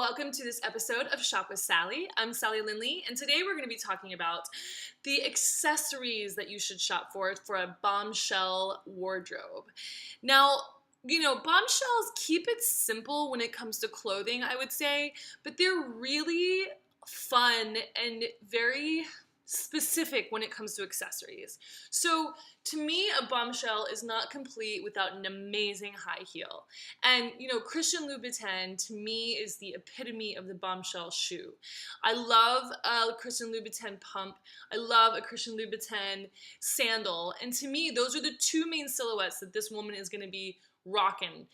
Welcome to this episode of Shop with Sally. I'm Sally Lyndley, and today we're going to be talking about the accessories that you should shop for a bombshell wardrobe. Now, bombshells keep it simple when it comes to clothing, I would say, but they're really fun and very specific when it comes to accessories. So to me, a bombshell is not complete without an amazing high heel. And Christian Louboutin to me is the epitome of the bombshell shoe. I love a Christian Louboutin pump. I love a Christian Louboutin sandal. And to me, those are the two main silhouettes that this woman is going to be rocking.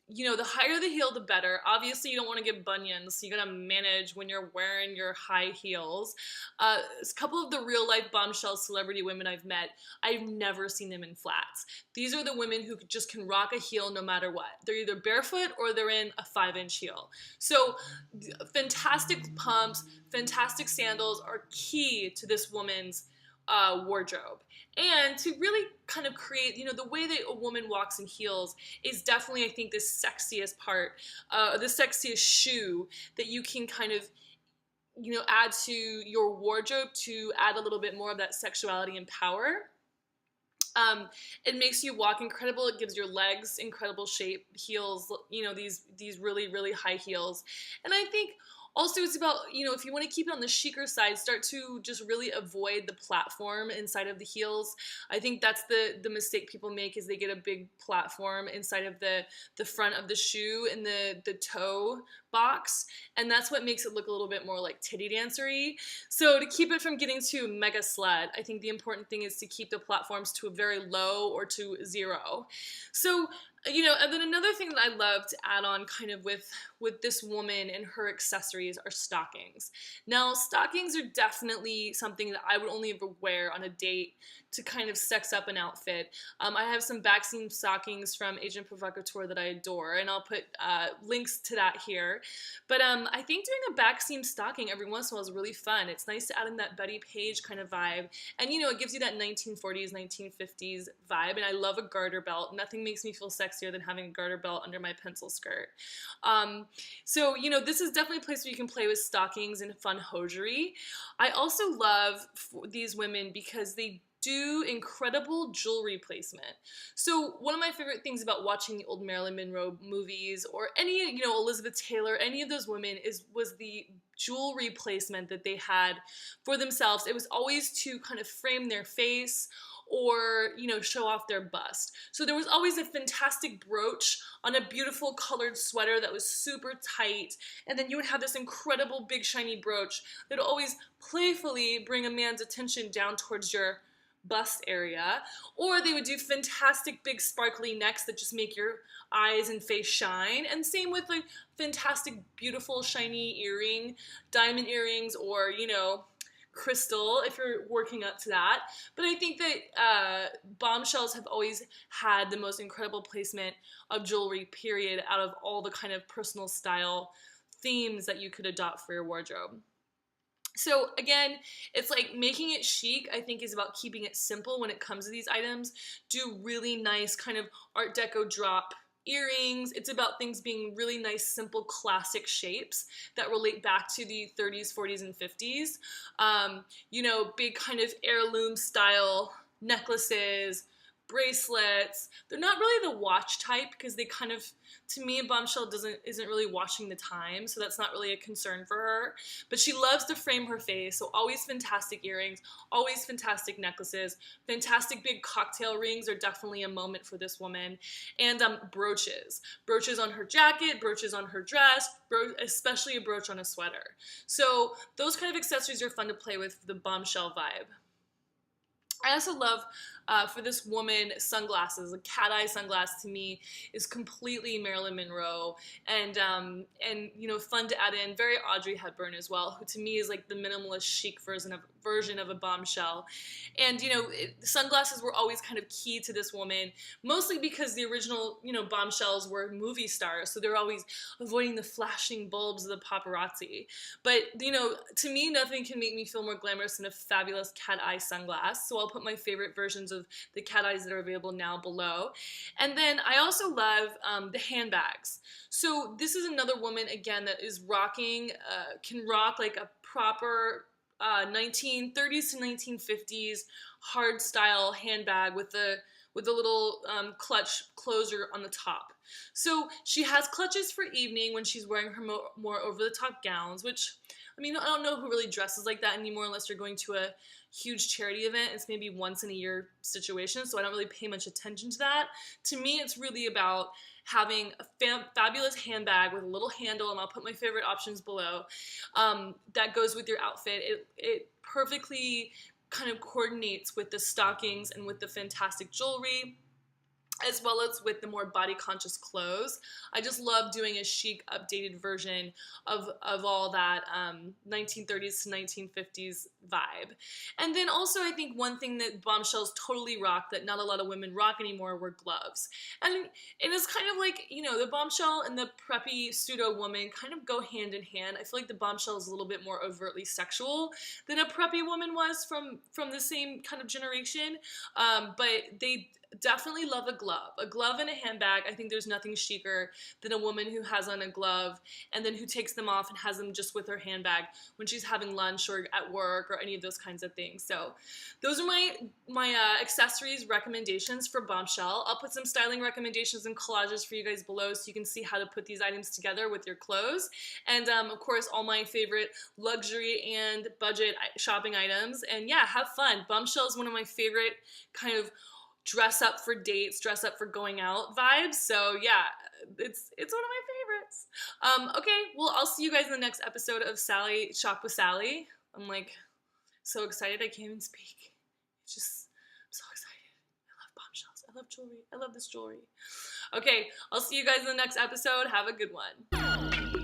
The higher the heel, the better. Obviously, you don't want to get bunions, so you gotta manage when you're wearing your high heels. A couple of the real-life bombshell celebrity women I've met, I've never seen them in flats. These are the women who just can rock a heel no matter what. They're either barefoot or they're in a 5-inch heel. So, fantastic pumps, fantastic sandals are key to this woman's wardrobe. And to really kind of create, the way that a woman walks in heels is definitely, I think, the sexiest part, the sexiest shoe that you can kind of, add to your wardrobe to add a little bit more of that sexuality and power. It makes you walk incredible. It gives your legs incredible shape. Heels, these really, really high heels. And I think also, it's about, if you want to keep it on the chicer side, start to just really avoid the platform inside of the heels. I think that's the mistake people make is they get a big platform inside of the front of the shoe and the toe box, and that's what makes it look a little bit more like titty dancery. So to keep it from getting to mega slut, I think the important thing is to keep the platforms to a very low or to zero. So and then another thing that I love to add on kind of with this woman and her accessories are stockings. Now, stockings are definitely something that I would only ever wear on a date to kind of sex up an outfit. I have some backseam stockings from Agent Provocateur that I adore, and I'll put links to that here. But I think doing a backseam stocking every once in a while is really fun. It's nice to add in that Betty Page kind of vibe, and it gives you that 1940s, 1950s vibe, and I love a garter belt. Nothing makes me feel sexier than having a garter belt under my pencil skirt. So this is definitely a place where you can play with stockings and fun hosiery. I also love these women because they do incredible jewelry placement. So one of my favorite things about watching the old Marilyn Monroe movies or any, Elizabeth Taylor, any of those women was the jewelry placement that they had for themselves. It was always to kind of frame their face or, show off their bust. So there was always a fantastic brooch on a beautiful colored sweater that was super tight, and then you would have this incredible big shiny brooch that would always playfully bring a man's attention down towards your bust area, or they would do fantastic big sparkly necks that just make your eyes and face shine, and same with like fantastic beautiful shiny diamond earrings, or crystal if you're working up to that. But I think that bombshells have always had the most incredible placement of jewelry, period, out of all the kind of personal style themes that you could adopt for your wardrobe. So again, it's like making it chic, I think, is about keeping it simple when it comes to these items. Do really nice kind of Art Deco drop earrings. It's about things being really nice, simple, classic shapes that relate back to the 30s, 40s, and 50s. Big kind of heirloom style necklaces, bracelets. They're not really the watch type because they kind of, to me, a bombshell isn't really watching the time, so that's not really a concern for her. But she loves to frame her face, so always fantastic earrings, always fantastic necklaces, fantastic big cocktail rings are definitely a moment for this woman, and brooches. Brooches on her jacket, brooches on her dress, especially a brooch on a sweater. So those kind of accessories are fun to play with for the bombshell vibe. I also love, for this woman, sunglasses. A cat eye sunglass to me is completely Marilyn Monroe, and fun to add in. Very Audrey Hepburn as well, who to me is like the minimalist chic version of a bombshell. And sunglasses were always kind of key to this woman, mostly because the original bombshells were movie stars, so they're always avoiding the flashing bulbs of the paparazzi. But to me, nothing can make me feel more glamorous than a fabulous cat eye sunglass. So I'll put my favorite versions of the cat eyes that are available now below. And then I also love the handbags. So this is another woman, again, that is rocking, can rock like a proper 1930s to 1950s hard style handbag with a little clutch closer on the top. So she has clutches for evening when she's wearing her more over-the-top gowns, which, I mean, I don't know who really dresses like that anymore unless you're going to a huge charity event. It's maybe once in a year situation, so I don't really pay much attention to that. To me, it's really about having a fabulous handbag with a little handle, and I'll put my favorite options below, that goes with your outfit. It perfectly kind of coordinates with the stockings and with the fantastic jewelry, as well as with the more body-conscious clothes. I just love doing a chic, updated version of all that 1930s to 1950s vibe. And then also I think one thing that Bombshells totally rock that not a lot of women rock anymore were gloves. And it is kind of like, you know, the bombshell and the preppy pseudo-woman kind of go hand in hand. I feel like the bombshell is a little bit more overtly sexual than a preppy woman was from the same kind of generation, but they definitely love a glove and a handbag. I think there's nothing chicer than a woman who has on a glove and then who takes them off and has them just with her handbag when she's having lunch or at work or any of those kinds of things. So those are my accessories recommendations for Bombshell. I'll put some styling recommendations and collages for you guys below so you can see how to put these items together with your clothes. And of course, all my favorite luxury and budget shopping items. And yeah, have fun. Bombshell is one of my favorite kind of dress up for dates, dress up for going out vibes. So yeah, it's one of my favorites. Okay, well, I'll see you guys in the next episode of Shop with Sally. I'm like so excited I can't even speak. I'm so excited. I love bombshells. I love jewelry. I love this jewelry. Okay, I'll see you guys in the next episode. Have a good one.